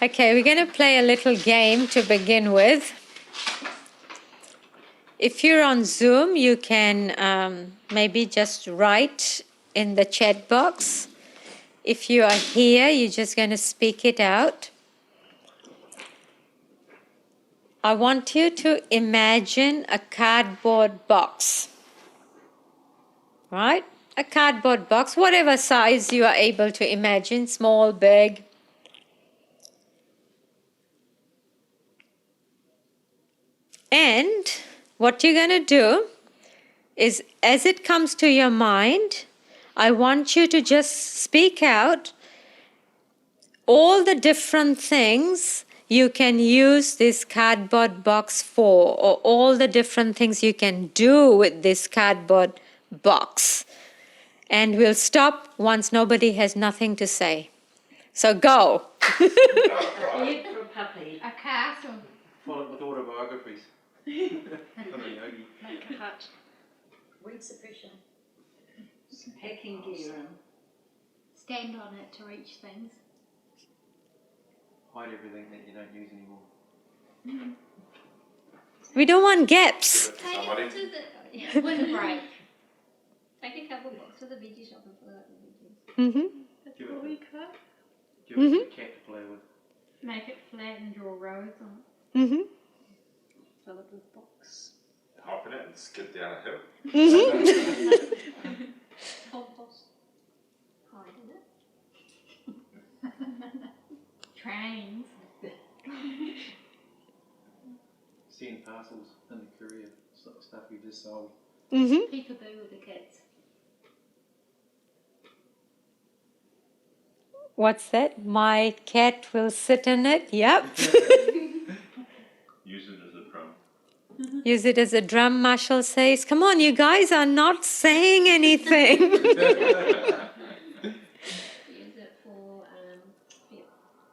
Okay, we're going to play a little game to begin with. If you're on Zoom, you can maybe just write in the chat box. If you are here, you're just going to speak it out. I want you to imagine a cardboard box, right? A cardboard box, whatever size you are able to imagine, small, big. And what you're going to do is, as it comes to your mind, I want you to just speak out all the different things you can use this cardboard box for, or all the different things you can do with this cardboard box. And we'll stop once nobody has nothing to say. So go. For a puppy. A castle. Fill it with autobiographies. Yogi. Make a hut. Weed suppression. Some packing gear and Stand on it to reach things. Hide everything that you don't use anymore. We don't want gaps. Take it to the Windbreak. take a couple books to the veggie shop and fill out the veggies. Mm-hmm. Give it to Mhm. the cat to play with. Make it flat and draw rows on Mm-hmm. Fill it with books. Hop in it and skip down a hill. Mm-hmm. Compost. Hide in it. it. Trains. Send parcels in the courier. Stuff you just sold. Mm-hmm. Peekaboo with the kids. What's that? My cat will sit in it. Yep. Use it as a drum. Use it as a drum, Marshall says. Come on, you guys are not saying anything. Use it for,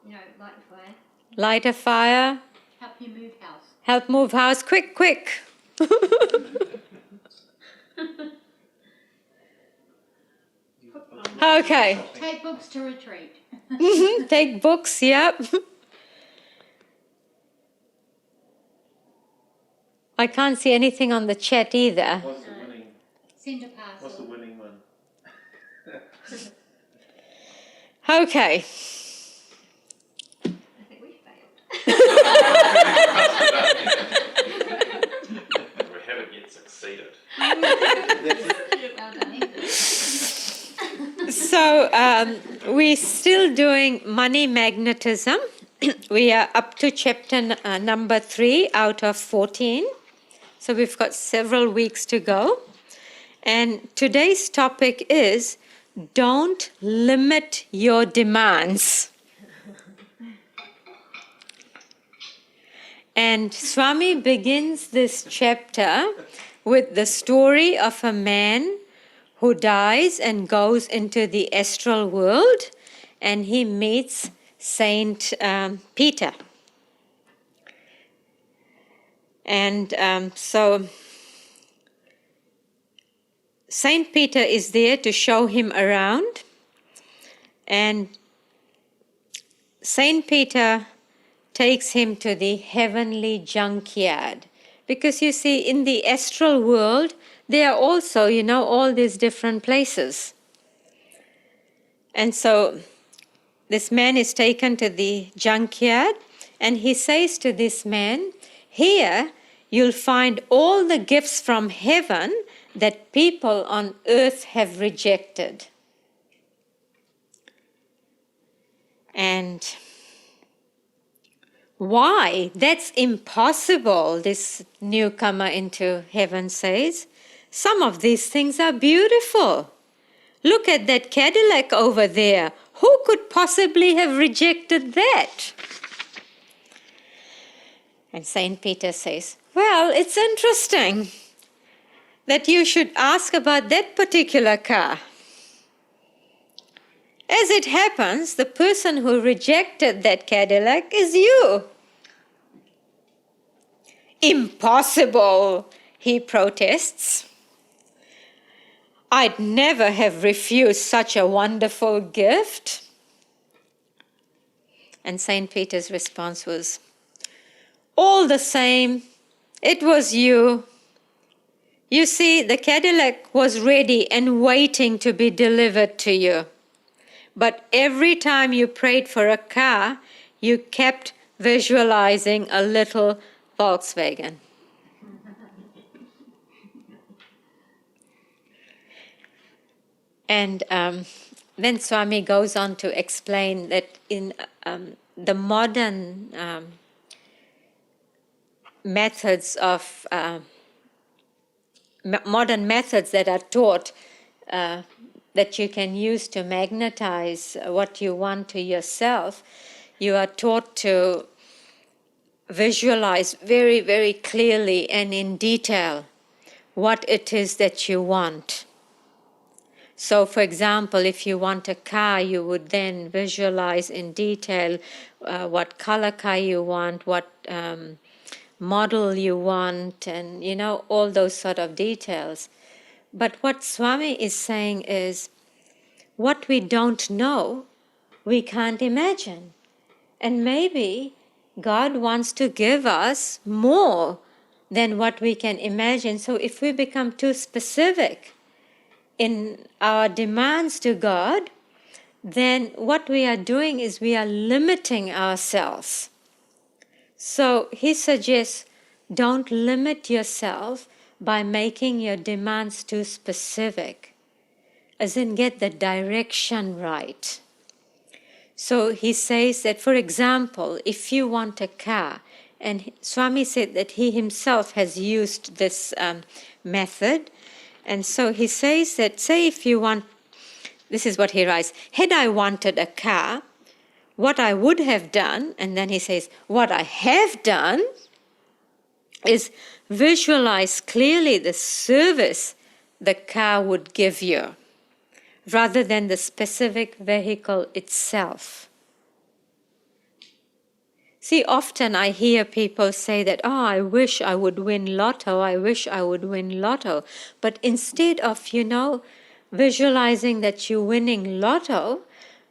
light a fire. Light a fire. Help you move house. Help move house. Quick, quick. Okay. Take books to retreat. Mhm. Take books, yep. I can't see anything on the chat either. What's the winning? Send a What's the parcel. winning one? Okay. I think we failed. We haven't yet succeeded. Well done, Ethan. So we're still doing money magnetism. We are up to chapter number 3 out of 14. So we've got several weeks to go. And today's topic is, don't limit your demands. And Swami begins this chapter with the story of a man who dies and goes into the astral world, and he meets Saint Peter. And so Saint Peter is there to show him around, and Saint Peter takes him to the heavenly junkyard. Because you see, in the astral world, there are also, all these different places. And so this man is taken to the junkyard, and he says to this man, here you'll find all the gifts from heaven that people on earth have rejected. And why? That's impossible, this newcomer into heaven says. Some of these things are beautiful. Look at that Cadillac over there. Who could possibly have rejected that? And Saint Peter says, well, it's interesting that you should ask about that particular car. As it happens, the person who rejected that Cadillac is you. Impossible, he protests. I'd never have refused such a wonderful gift. And St. Peter's response was, all the same, it was you. You see, the Cadillac was ready and waiting to be delivered to you. But every time you prayed for a car, you kept visualizing a little Volkswagen. And then Swami goes on to explain that in the modern methods of modern methods that are taught that you can use to magnetize what you want to yourself, you are taught to visualize very, very clearly and in detail what it is that you want. So, for example, if you want a car, you would then visualize in detail what color car you want, what model you want, and, you know, all those sort of details. But what Swami is saying is, what we don't know, we can't imagine. And maybe God wants to give us more than what we can imagine. So if we become too specific in our demands to God, then what we are doing is we are limiting ourselves. So he suggests, don't limit yourself by making your demands too specific, as in get the direction right. So he says that, for example, if you want a car, and Swami said that he himself has used this method, and so he says that, say if you want, this is what he writes, had I wanted a car, what I would have done, and then he says, what I have done is visualize clearly the service the car would give you, rather than the specific vehicle itself. See, often I hear people say that, oh, I wish I would win lotto, I wish I would win lotto. But instead of, you know, visualizing that you're winning lotto,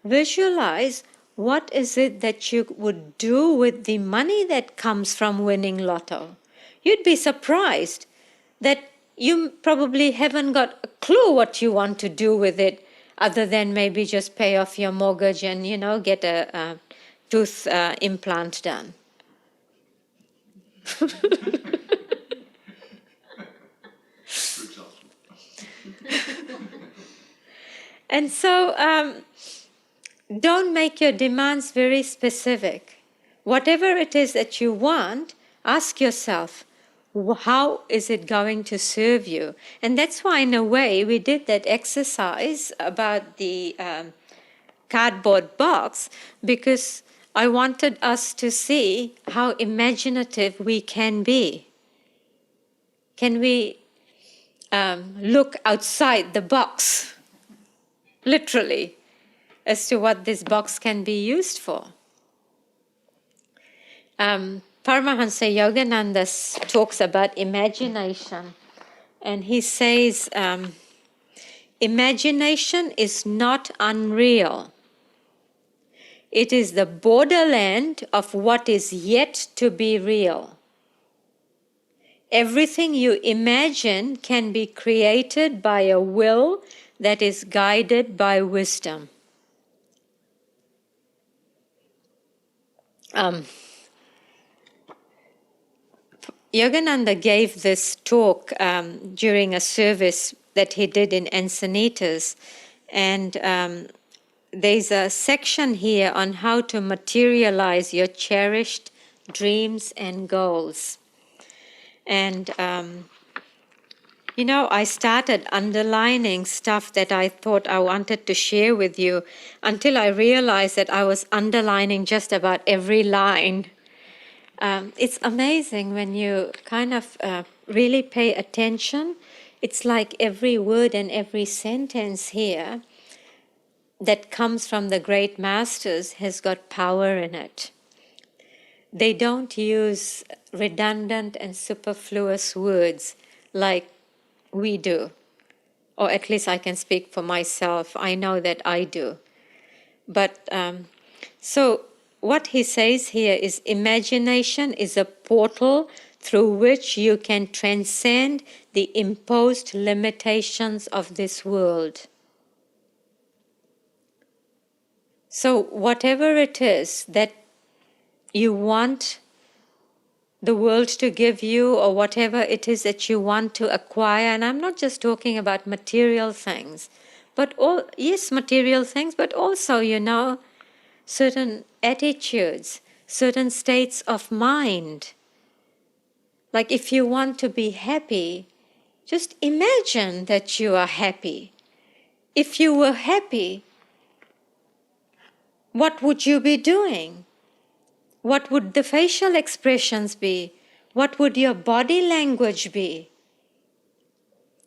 visualize what is it that you would do with the money that comes from winning lotto. You'd be surprised that you probably haven't got a clue what you want to do with it, other than maybe just pay off your mortgage and, you know, get a tooth implant done. And so don't make your demands very specific. Whatever it is that you want, ask yourself, how is it going to serve you? And that's why, in a way, we did that exercise about the cardboard box, because I wanted us to see how imaginative we can be. Can we look outside the box, literally, as to what this box can be used for? Paramahansa Yogananda talks about imagination, and he says, imagination is not unreal. It is the borderland of what is yet to be real. Everything you imagine can be created by a will that is guided by wisdom. Yogananda gave this talk during a service that he did in Encinitas, and there's a section here on how to materialize your cherished dreams and goals. And, you know, I started underlining stuff that I thought I wanted to share with you until I realized that I was underlining just about every line. It's amazing when you kind of really pay attention. It's like every word and every sentence here that comes from the great masters has got power in it. They don't use redundant and superfluous words like we do. Or at least I can speak for myself. I know that I do. But so what he says here is imagination is a portal through which you can transcend the imposed limitations of this world. So whatever it is that you want the world to give you, or whatever it is that you want to acquire, and I'm not just talking about material things, but yes, material things, but also, certain attitudes, certain states of mind. Like if you want to be happy, just imagine that you are happy. If you were happy, what would you be doing? What would the facial expressions be? What would your body language be?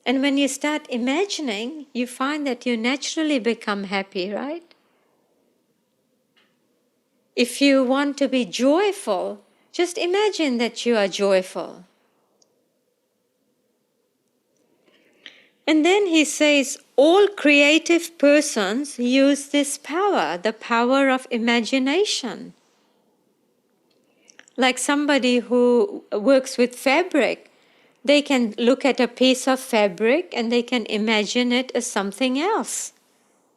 And when you start imagining, you find that you naturally become happy, right? If you want to be joyful, just imagine that you are joyful. And then he says, all creative persons use this power, the power of imagination. Like somebody who works with fabric, they can look at a piece of fabric and they can imagine it as something else.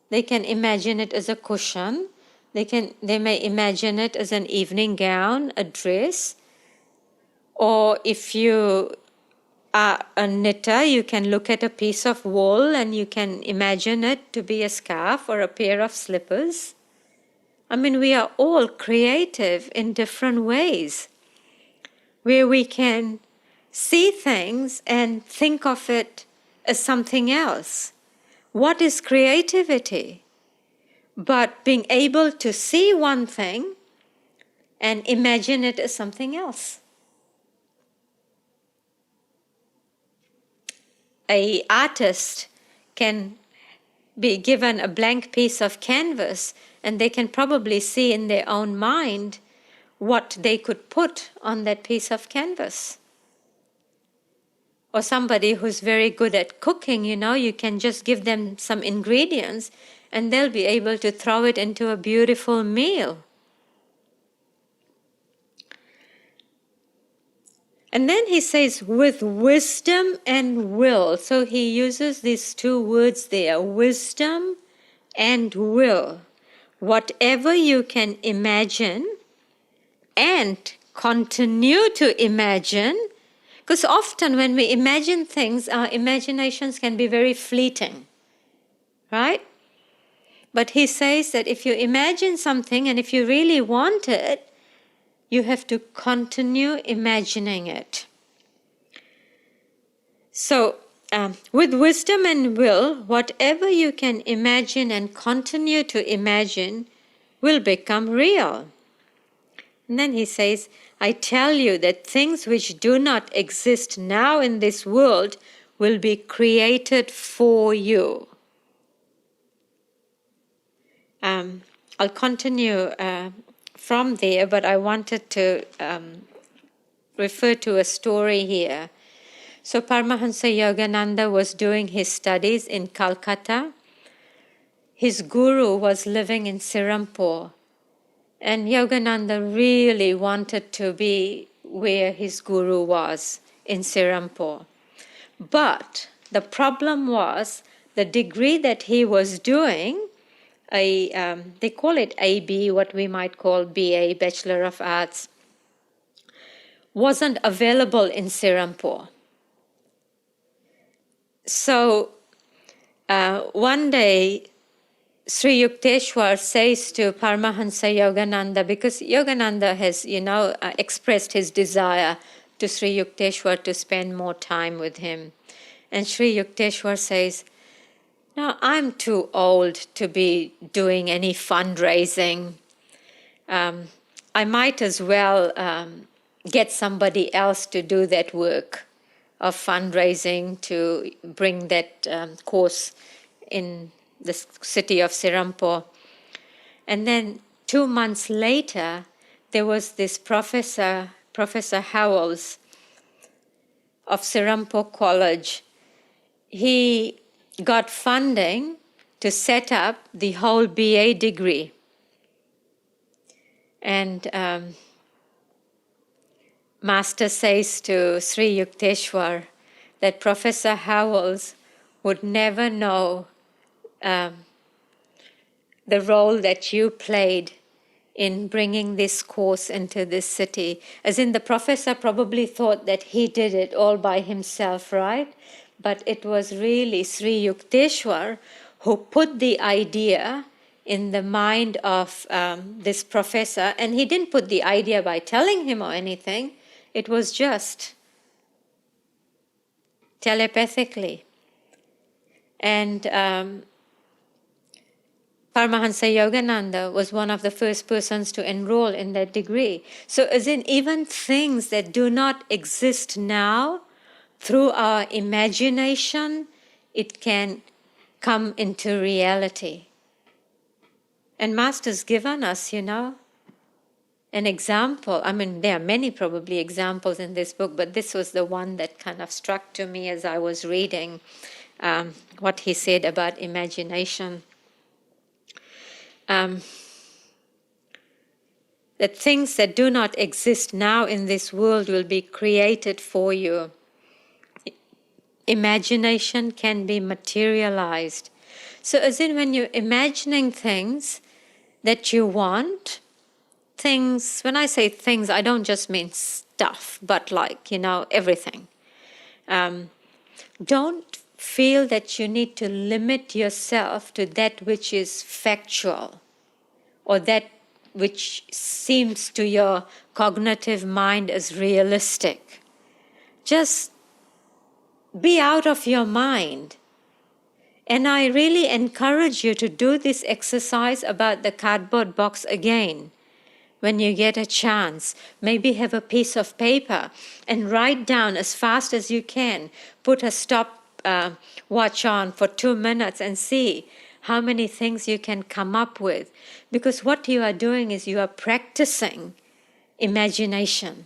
They can imagine it as a cushion. They may imagine it as an evening gown, a dress. Or if you are a knitter, you can look at a piece of wool and you can imagine it to be a scarf or a pair of slippers. I mean, we are all creative in different ways, where we can see things and think of it as something else. What is creativity? But being able to see one thing and imagine it as something else. An artist can be given a blank piece of canvas and they can probably see in their own mind what they could put on that piece of canvas. Or somebody who's very good at cooking, you can just give them some ingredients and they'll be able to throw it into a beautiful meal. And then he says, with wisdom and will. So he uses these two words there, wisdom and will. Whatever you can imagine and continue to imagine, because often when we imagine things, our imaginations can be very fleeting, right? But he says that if you imagine something and if you really want it, you have to continue imagining it. So, with wisdom and will, whatever you can imagine and continue to imagine will become real. And then he says, I tell you that things which do not exist now in this world will be created for you. I'll continue from there, but I wanted to refer to a story here. So Paramahansa Yogananda was doing his studies in Calcutta. His guru was living in Sirampur. And Yogananda really wanted to be where his guru was, in Sirampur. But the problem was the degree that he was doing, they call it AB, what we might call BA, Bachelor of Arts, wasn't available in Sirampur. So one day, Sri Yukteswar says to Paramahansa Yogananda, because Yogananda has, expressed his desire to Sri Yukteswar to spend more time with him. And Sri Yukteswar says, no, I'm too old to be doing any fundraising. I might as well get somebody else to do that work of fundraising to bring that course in the city of Sirampur. And then 2 months later, there was this Professor Howells of Sirampur College. He got funding to set up the whole BA degree. And Master says to Sri Yukteswar that Professor Howells would never know the role that you played in bringing this course into this city. As in, the professor probably thought that he did it all by himself, right? But it was really Sri Yukteswar who put the idea in the mind of this professor, and he didn't put the idea by telling him or anything. It was just telepathically. And Paramahansa Yogananda was one of the first persons to enroll in that degree. So as in, even things that do not exist now, through our imagination, it can come into reality. And Master's given us, an example. I mean, there are many probably examples in this book, but this was the one that kind of struck to me as I was reading what he said about imagination. That things that do not exist now in this world will be created for you. Imagination can be materialized. So as in, when you're imagining things that you want, things, when I say things, I don't just mean stuff, but like, everything. Don't feel that you need to limit yourself to that which is factual or that which seems to your cognitive mind as realistic. Just be out of your mind. And I really encourage you to do this exercise about the cardboard box again. When you get a chance, maybe have a piece of paper and write down as fast as you can. Put a stop watch on for 2 minutes and see how many things you can come up with. Because what you are doing is you are practicing imagination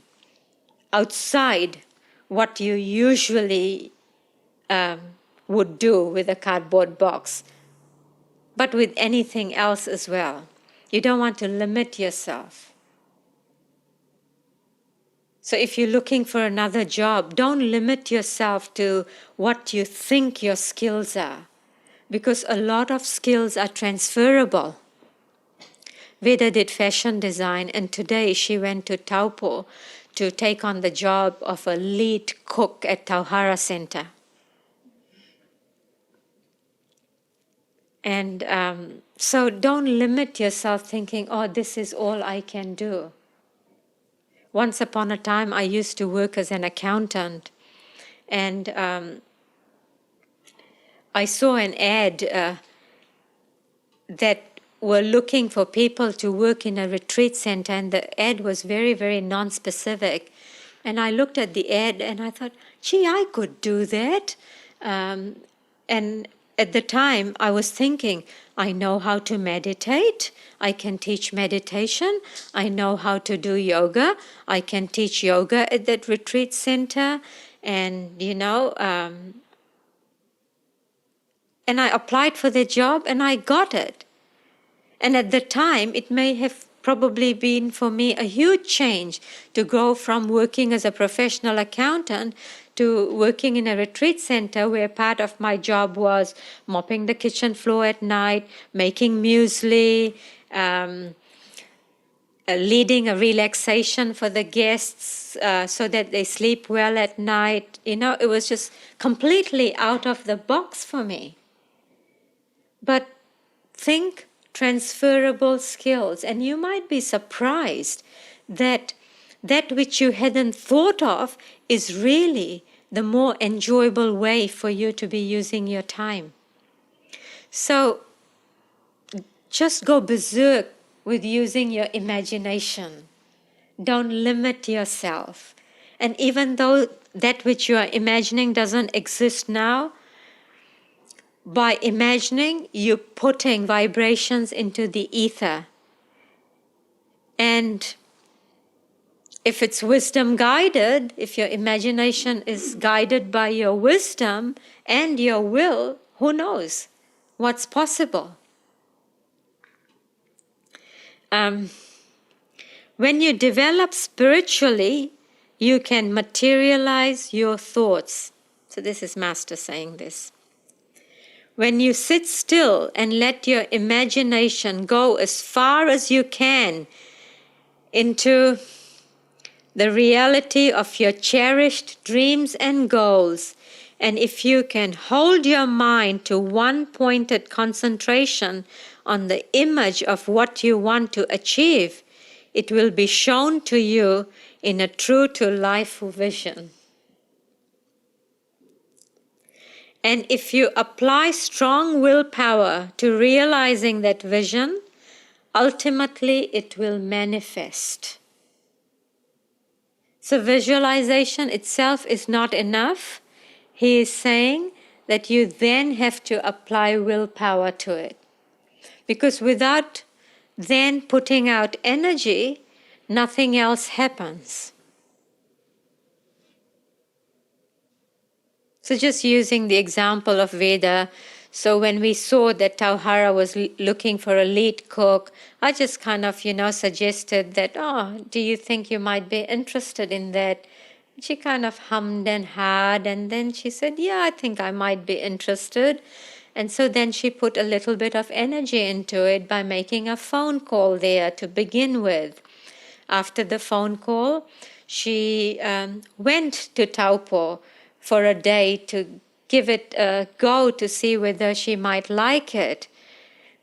outside what you usually would do with a cardboard box, but with anything else as well. You don't want to limit yourself. So if you're looking for another job, don't limit yourself to what you think your skills are, because a lot of skills are transferable. Veda did fashion design, and today she went to Taupo to take on the job of a lead cook at Tauhara Center. And so don't limit yourself thinking, oh, this is all I can do. Once upon a time, I used to work as an accountant, and I saw an ad that were looking for people to work in a retreat center, and the ad was very, very non-specific. And I looked at the ad and I thought, gee, I could do that. And at the time, I was thinking, I know how to meditate. I can teach meditation. I know how to do yoga. I can teach yoga at that retreat center. And, and I applied for the job and I got it. And at the time, it may have probably been for me a huge change to go from working as a professional accountant to working in a retreat center where part of my job was mopping the kitchen floor at night, making muesli, leading a relaxation for the guests so that they sleep well at night. It was just completely out of the box for me. But think transferable skills, and you might be surprised that which you hadn't thought of is really the more enjoyable way for you to be using your time. So just go berserk with using your imagination. Don't limit yourself. And even though that which you are imagining doesn't exist now, by imagining, you're putting vibrations into the ether. And if it's wisdom guided, if your imagination is guided by your wisdom and your will, who knows what's possible? When you develop spiritually, you can materialize your thoughts. So this is Master saying this. When you sit still and let your imagination go as far as you can into the reality of your cherished dreams and goals, and if you can hold your mind to one pointed concentration on the image of what you want to achieve, it will be shown to you in a true-to-life vision. And if you apply strong willpower to realizing that vision, ultimately it will manifest. So visualization itself is not enough. He is saying that you then have to apply willpower to it. Because without then putting out energy, nothing else happens. So just using the example of Veda, so when we saw that Tauhara was looking for a lead cook, I just kind of, suggested that, do you think you might be interested in that? She kind of hummed and hawed, and then she said, yeah, I think I might be interested. And so then she put a little bit of energy into it by making a phone call there to begin with. After the phone call, she went to Taupo for a day to give it a go to see whether she might like it.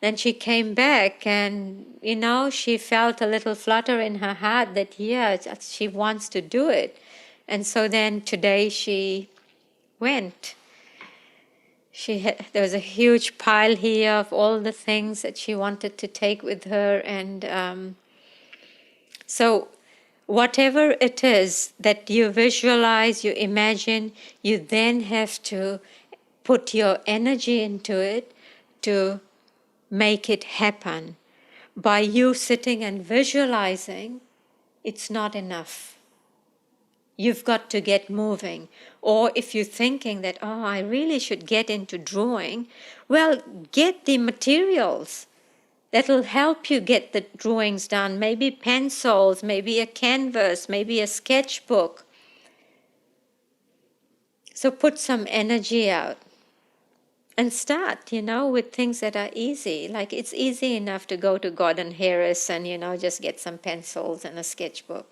Then she came back and, she felt a little flutter in her heart that, yeah, she wants to do it. And so then today she went. There was a huge pile here of all the things that she wanted to take with her. And so whatever it is that you visualize, you imagine, you then have to put your energy into it to make it happen. By you sitting and visualizing, it's not enough. You've got to get moving. Or if you're thinking that, I really should get into drawing, well, get the materials that'll help you get the drawings done. Maybe pencils, maybe a canvas, maybe a sketchbook. So put some energy out and start, with things that are easy. Like it's easy enough to go to Gordon Harris and, just get some pencils and a sketchbook.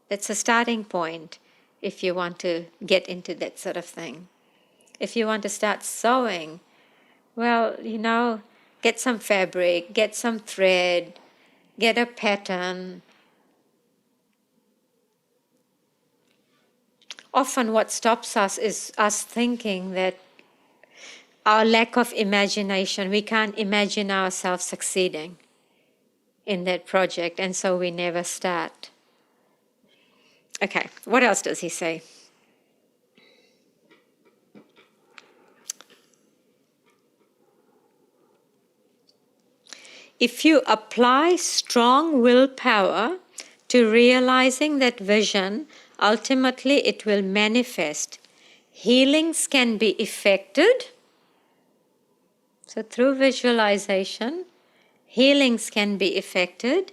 That's a starting point if you want to get into that sort of thing. If you want to start sewing, well, get some fabric, get some thread, get a pattern. Often what stops us is us thinking that our lack of imagination, we can't imagine ourselves succeeding in that project, and so we never start. Okay, what else does he say? If you apply strong willpower to realizing that vision, ultimately it will manifest. Healings can be effected. So through visualization, healings can be effected.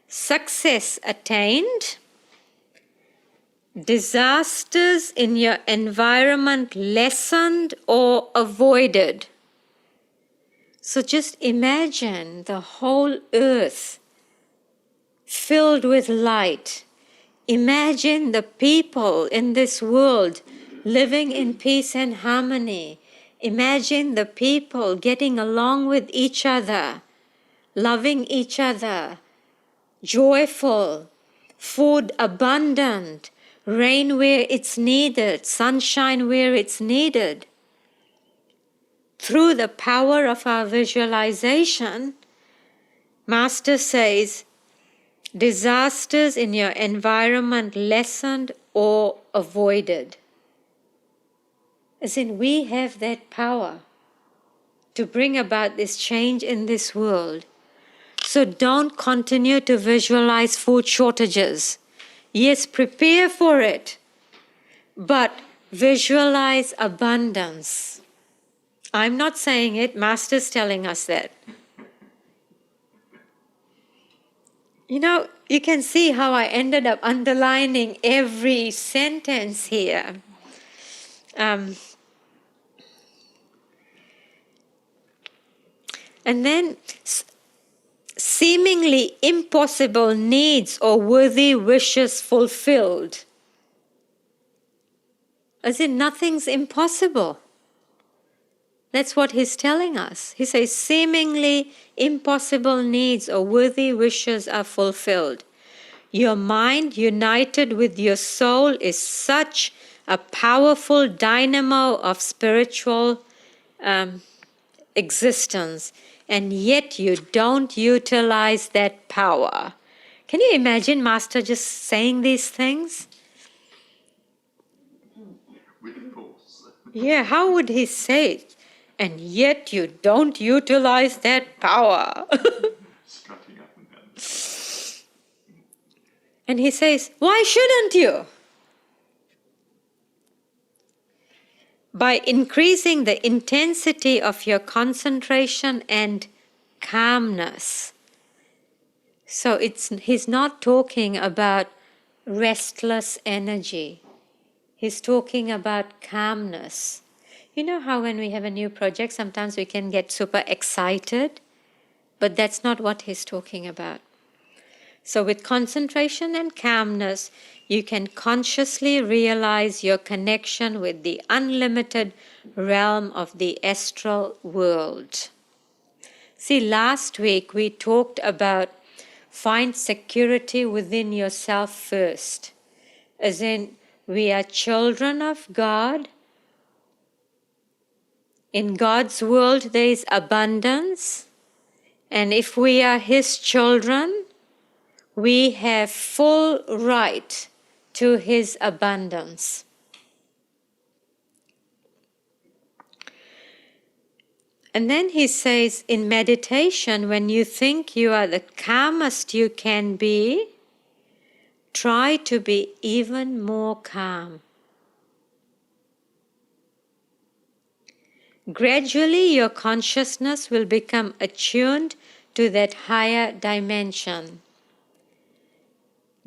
Success attained. Disasters in your environment lessened or avoided. So just imagine the whole earth filled with light. Imagine the people in this world living in peace and harmony. Imagine the people getting along with each other, loving each other, joyful, food abundant, rain where it's needed, sunshine where it's needed. Through the power of our visualization, Master says, disasters in your environment lessened or avoided. As in, we have that power to bring about this change in this world. So don't continue to visualize food shortages. Yes, prepare for it, but visualize abundance. I'm not saying it, Master's telling us that. You know, you can see how I ended up underlining every sentence here. And then seemingly impossible needs or worthy wishes fulfilled. As in, nothing's impossible. That's what he's telling us. He says, seemingly impossible needs or worthy wishes are fulfilled. Your mind united with your soul is such a powerful dynamo of spiritual existence, and yet you don't utilize that power. Can you imagine Master just saying these things? With force. Yeah, how would he say it? And yet you don't utilize that power. Strutting up and down. And he says, why shouldn't you? By increasing the intensity of your concentration and calmness. So he's not talking about restless energy. He's talking about calmness. You know how when we have a new project, sometimes we can get super excited, but that's not what he's talking about. So with concentration and calmness, you can consciously realize your connection with the unlimited realm of the astral world. See, last week we talked about find security within yourself first, as in we are children of God. In God's world there is abundance, and if we are His children, we have full right to His abundance. And then he says, in meditation, when you think you are the calmest you can be, try to be even more calm. Gradually, your consciousness will become attuned to that higher dimension.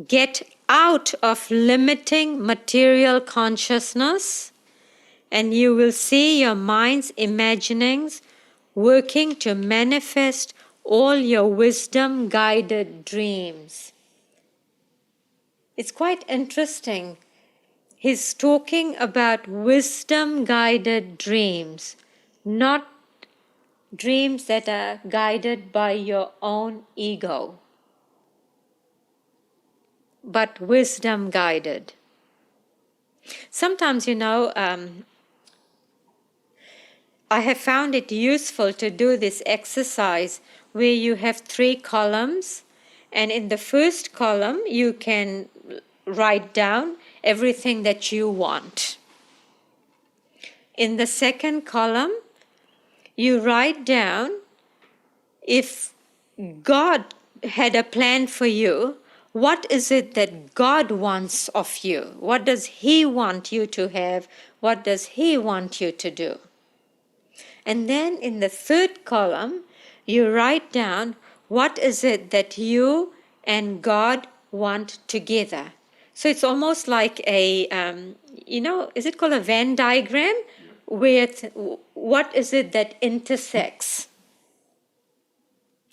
Get out of limiting material consciousness, and you will see your mind's imaginings working to manifest all your wisdom-guided dreams. It's quite interesting. He's talking about wisdom-guided dreams, not dreams that are guided by your own ego, but wisdom-guided. Sometimes, I have found it useful to do this exercise where you have 3 columns, and in the first column you can write down everything that you want. In the second column, you write down if God had a plan for you, what is it that God wants of you? What does He want you to have? What does He want you to do? And then in the third column, you write down what is it that you and God want together. So it's almost like a, is it called a Venn diagram? With what is it that intersects?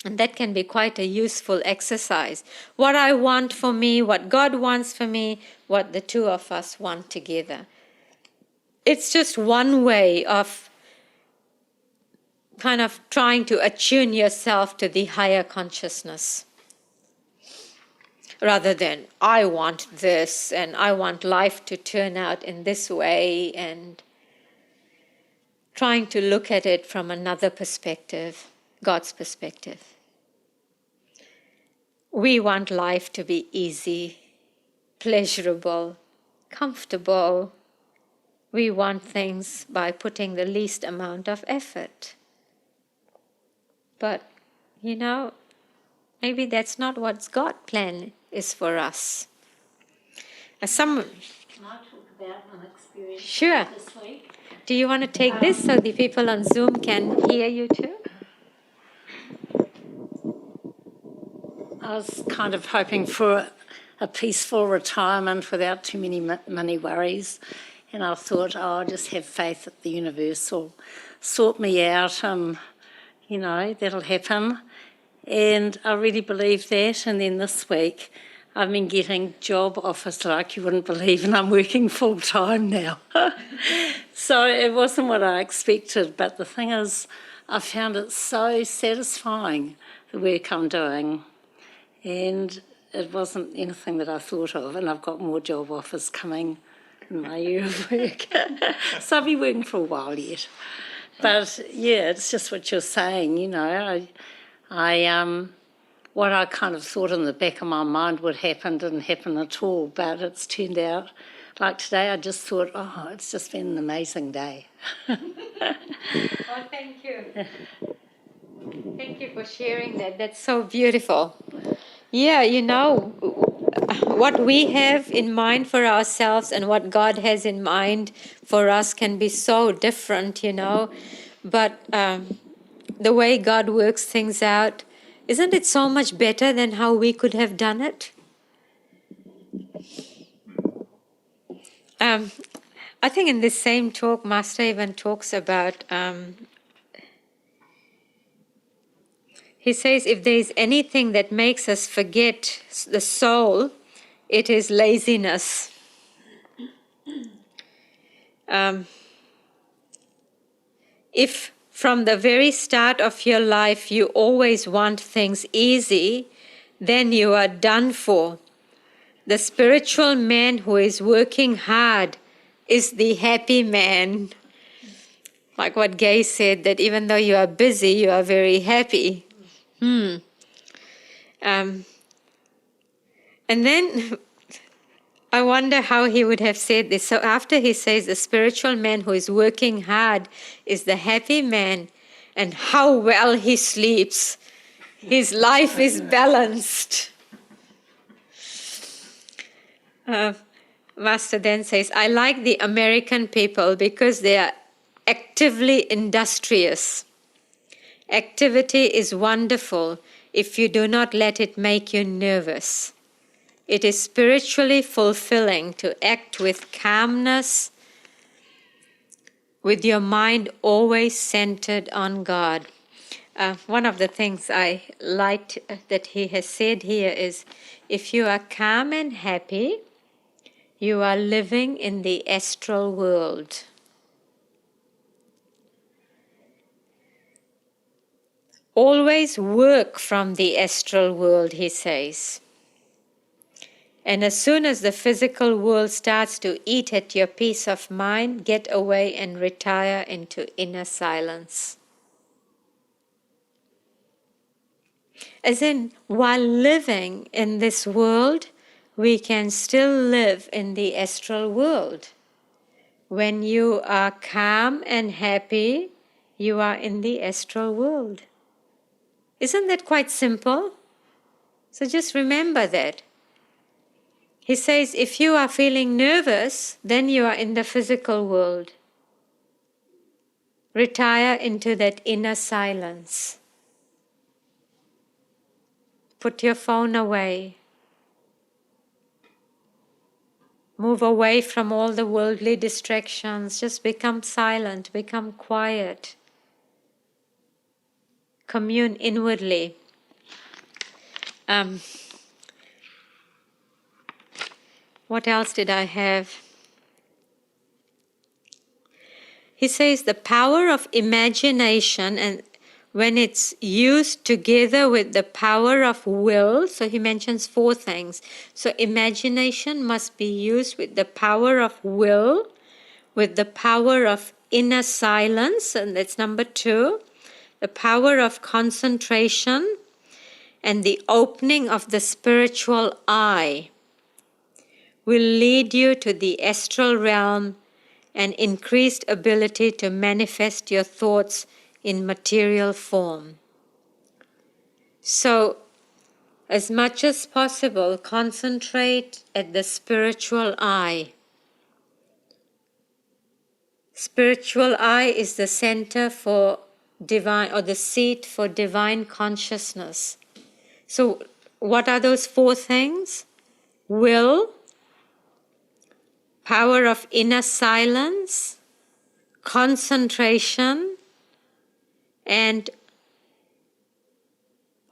And that can be quite a useful exercise. What I want for me, what God wants for me, what the two of us want together. It's just one way of kind of trying to attune yourself to the higher consciousness. Rather than, I want this, and I want life to turn out in this way, and trying to look at it from another perspective, God's perspective. We want life to be easy, pleasurable, comfortable. We want things by putting the least amount of effort. But, maybe that's not what God's plan is for us. Can I talk about an experience Sure. this week? Do you want to take this so the people on Zoom can hear you too? I was kind of hoping for a peaceful retirement without too many money worries. And I thought, I'll just have faith that the universe will sort me out and, that'll happen. And I really believe that. And then this week, I've been getting job offers like you wouldn't believe, and I'm working full time now. So it wasn't what I expected. But the thing is, I found it so satisfying, the work I'm doing. And it wasn't anything that I thought of, and I've got more job offers coming in my year of work. So I'll be working for a while yet. But yeah, it's just what you're saying, what I kind of thought in the back of my mind would happen didn't happen at all, but it's turned out, like today I just thought, it's just been an amazing day. Oh, thank you. Thank you for sharing that. That's so beautiful. Yeah, what we have in mind for ourselves and what God has in mind for us can be so different, But the way God works things out, isn't it so much better than how we could have done it? I think in this same talk, Master even talks about, he says, if there is anything that makes us forget the soul, it is laziness. If from the very start of your life you always want things easy, then you are done for. The spiritual man who is working hard is the happy man. Like what Gay said, that even though you are busy, you are very happy. And then I wonder how he would have said this. So after he says the spiritual man who is working hard is the happy man, and how well he sleeps. His life is balanced. Master then says, I like the American people because they are actively industrious. Activity is wonderful if you do not let it make you nervous. It is spiritually fulfilling to act with calmness, with your mind always centered on God. One of the things I liked that he has said here is, if you are calm and happy, you are living in the astral world. Always work from the astral world, he says. And as soon as the physical world starts to eat at your peace of mind, get away and retire into inner silence. As in, while living in this world, we can still live in the astral world. When you are calm and happy, you are in the astral world. Isn't that quite simple? So just remember that. He says, if you are feeling nervous, then you are in the physical world. Retire into that inner silence. Put your phone away. Move away from all the worldly distractions. Just become silent, become quiet. Commune inwardly. What else did I have? He says the power of imagination, and when it's used together with the power of will, so he mentions 4 things. So imagination must be used with the power of will, with the power of inner silence, and that's number 2, the power of concentration, and the opening of the spiritual eye will lead you to the astral realm and increased ability to manifest your thoughts in material form. So, as much as possible, concentrate at the spiritual eye. Spiritual eye is the center for divine, or the seat for divine consciousness. So what are those 4 things? Will, power of inner silence, concentration, and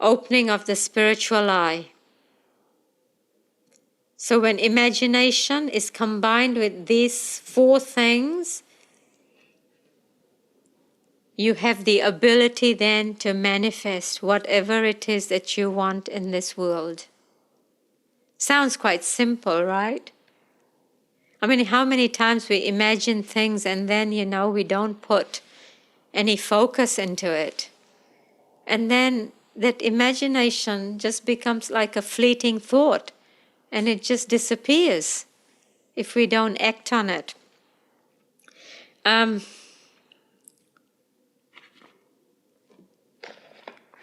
opening of the spiritual eye. So when imagination is combined with these 4 things, you have the ability then to manifest whatever it is that you want in this world. Sounds quite simple, right? I mean, how many times we imagine things and then, we don't put any focus into it. And then that imagination just becomes like a fleeting thought and it just disappears if we don't act on it.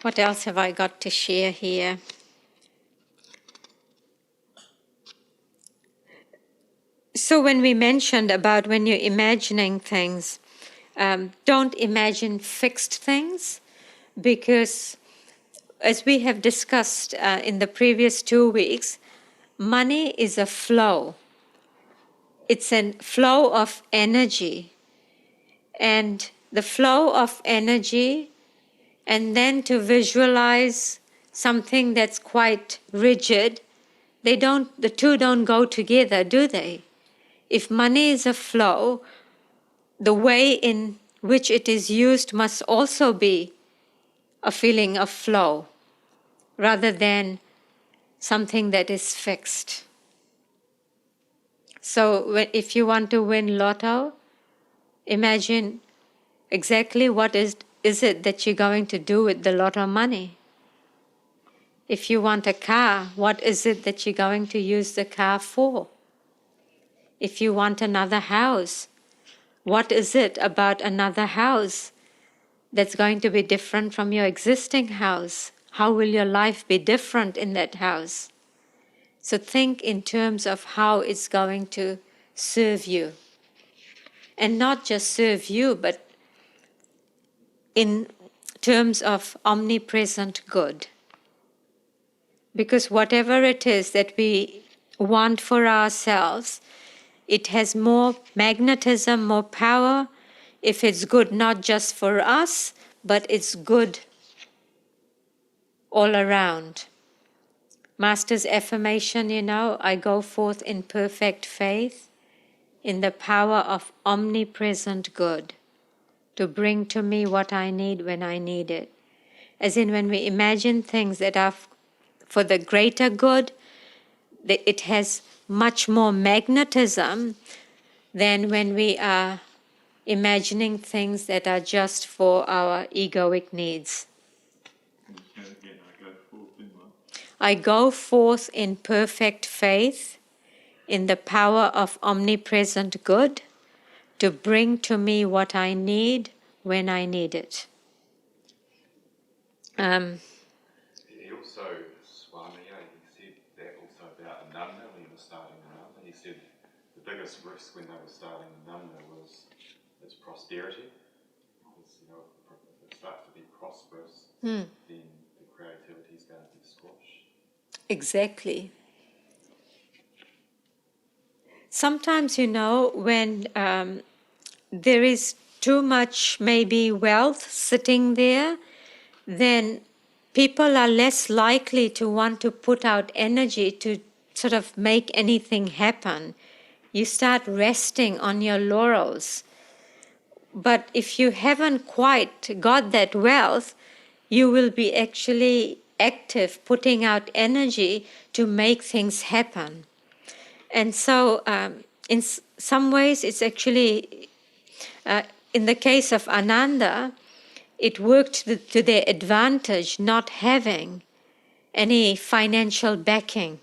What else have I got to share here? So when we mentioned about when you're imagining things, don't imagine fixed things, because as we have discussed in the previous 2 weeks, money is a flow. It's a flow of energy. And the flow of energy, and then to visualize something that's quite rigid, the two don't go together, do they? If money is a flow, the way in which it is used must also be a feeling of flow, rather than something that is fixed. So if you want to win lotto, imagine exactly what is it that you're going to do with the lotto money. If you want a car, what is it that you're going to use the car for? If you want another house, what is it about another house that's going to be different from your existing house? How will your life be different in that house? So think in terms of how it's going to serve you. And not just serve you, but in terms of omnipresent good. Because whatever it is that we want for ourselves, it has more magnetism, more power, if it's good not just for us, but it's good all around. Master's affirmation, I go forth in perfect faith, in the power of omnipresent good, to bring to me what I need when I need it. As in, when we imagine things that are for the greater good, it has much more magnetism than when we are imagining things that are just for our egoic needs. And again, I go forth in what? I go forth in perfect faith, in the power of omnipresent good, to bring to me what I need when I need it. He also, Swami, he said that also about Ananda when he was starting Ananda. He said the biggest risk when they were starting Ananda was its prosperity. Because, if it starts to be prosperous, then the creativity is going to be squashed. Exactly. Sometimes, when there is too much maybe wealth sitting there, then people are less likely to want to put out energy to sort of make anything happen. You start resting on your laurels. But if you haven't quite got that wealth, you will be actually active, putting out energy to make things happen. And so in some ways, it's actually, in the case of Ananda, it worked to their advantage not having any financial backing.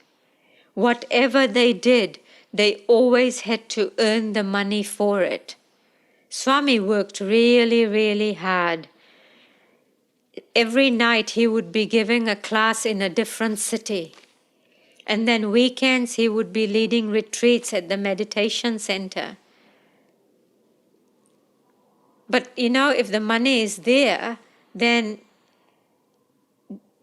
Whatever they did, they always had to earn the money for it. Swami worked really, really hard. Every night he would be giving a class in a different city. And then weekends he would be leading retreats at the meditation center. But if the money is there, then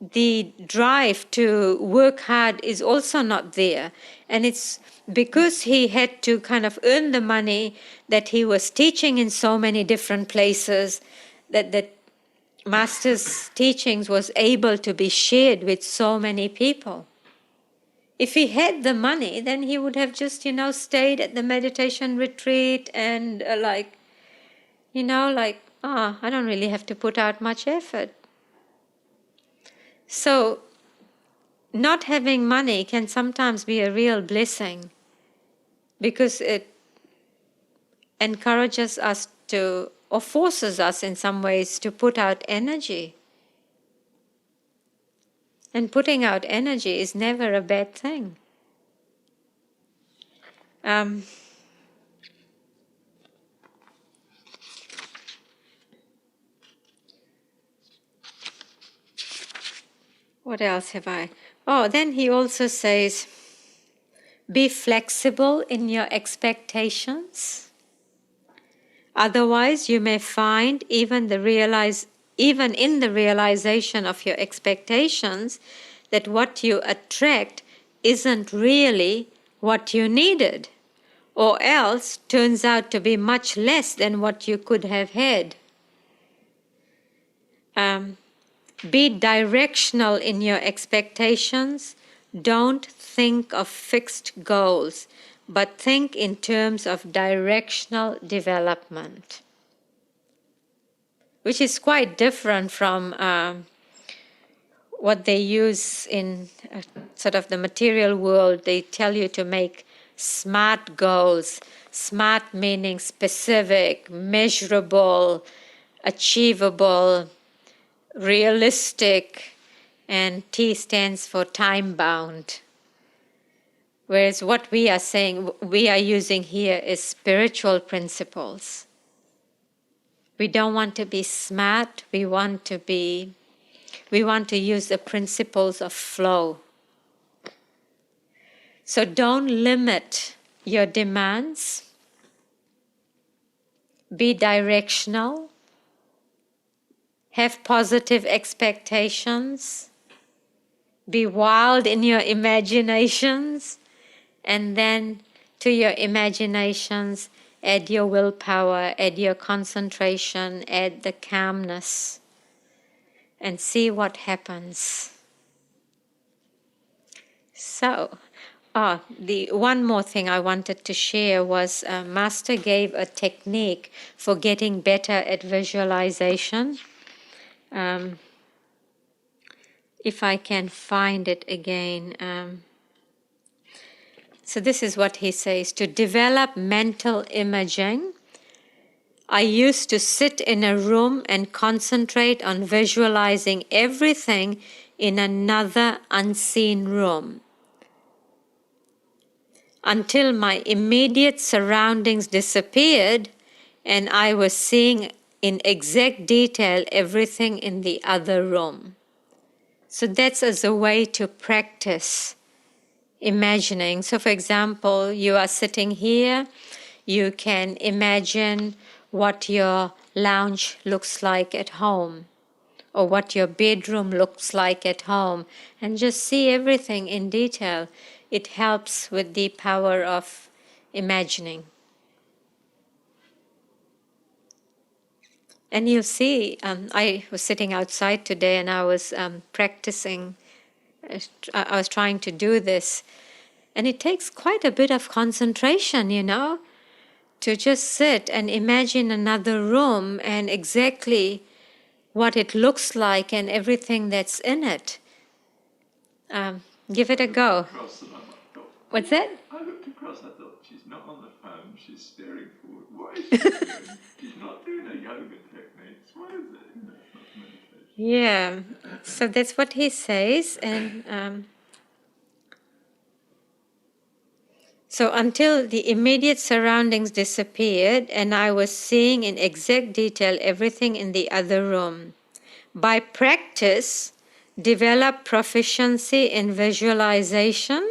the drive to work hard is also not there. And it's because he had to kind of earn the money that he was teaching in so many different places, that Master's teachings was able to be shared with so many people. If he had the money, then he would have just, stayed at the meditation retreat and I don't really have to put out much effort. So not having money can sometimes be a real blessing because it encourages us to, or forces us in some ways, to put out energy. And putting out energy is never a bad thing. What else have I? Oh, then he also says, be flexible in your expectations. Otherwise, you may find even in the realization of your expectations that what you attract isn't really what you needed, or else turns out to be much less than what you could have had. Be directional in your expectations. Don't think of fixed goals, but think in terms of directional development, which is quite different from what they use in sort of the material world. They tell you to make SMART goals. SMART meaning specific, measurable, achievable, realistic, and T stands for time-bound. Whereas what we are using here is spiritual principles. We don't want to be smart, we want to use the principles of flow. So don't limit your demands. Be directional. Have positive expectations. Be wild in your imaginations. And then to your imaginations, add your willpower, add your concentration, add the calmness, and see what happens. So, the one more thing I wanted to share was Master gave a technique for getting better at visualization. If I can find it again. So this is what he says: to develop mental imaging, I used to sit in a room and concentrate on visualizing everything in another unseen room until my immediate surroundings disappeared and I was seeing in exact detail everything in the other room. So that's as a way to practice imagining. So for example, you are sitting here, you can imagine what your lounge looks like at home, or what your bedroom looks like at home, and just see everything in detail. It helps with the power of imagining. And you'll see, I was sitting outside today and I was practicing. I was trying to do this. And it takes quite a bit of concentration, to just sit and imagine another room and exactly what it looks like and everything that's in it. Give it a go. What's that? I looked across, I thought, she's not on the phone, she's staring forward. What is she doing? She's not doing her yoga techniques. What is it? It's not meditation. Yeah, so that's what he says. And so until the immediate surroundings disappeared and I was seeing in exact detail everything in the other room. By practice, develop proficiency in visualization,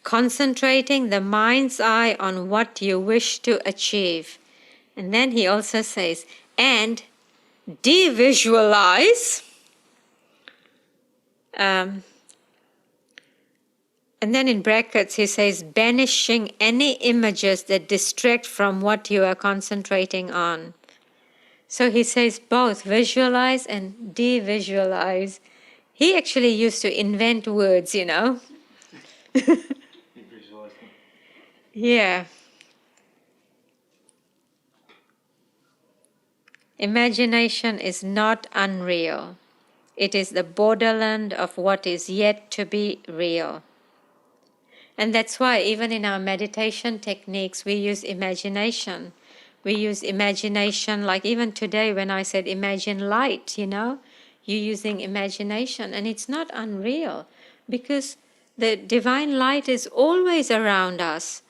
concentrating the mind's eye on what you wish to achieve. And then he also says, and devisualize And then in brackets he says, banishing any images that distract from what you are concentrating on. So he says both visualize and de-visualize. He actually used to invent words, You visualize them. Yeah. Imagination is not unreal. It is the borderland of what is yet to be real. And that's why even in our meditation techniques, we use imagination. We use imagination, like even today when I said imagine light, you're using imagination. And it's not unreal because the divine light is always around us.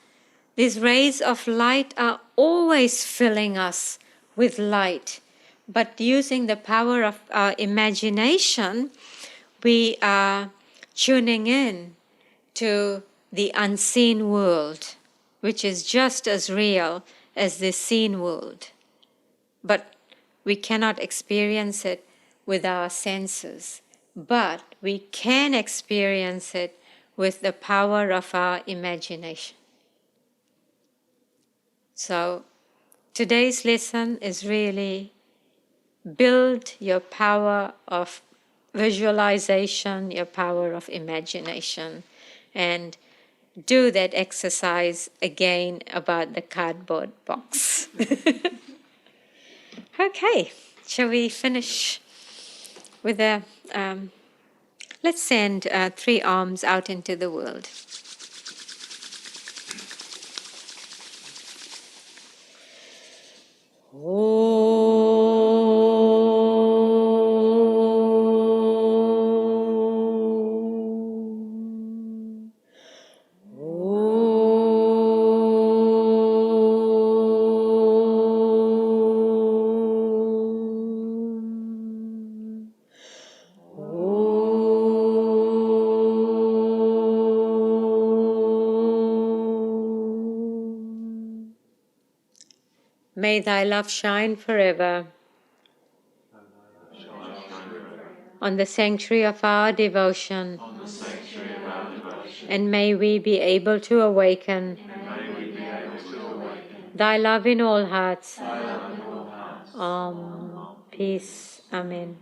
These rays of light are always filling us with light. But using the power of our imagination, we are tuning in to the unseen world, which is just as real as the seen world. But we cannot experience it with our senses. But we can experience it with the power of our imagination. So today's lesson is really build your power of visualization, your power of imagination, and do that exercise again about the cardboard box. Okay, shall we finish with a, let's send 3 arms out into the world. May thy love shine forever on the sanctuary of our devotion, and may we be able to awaken thy love in all hearts. Peace. Amen.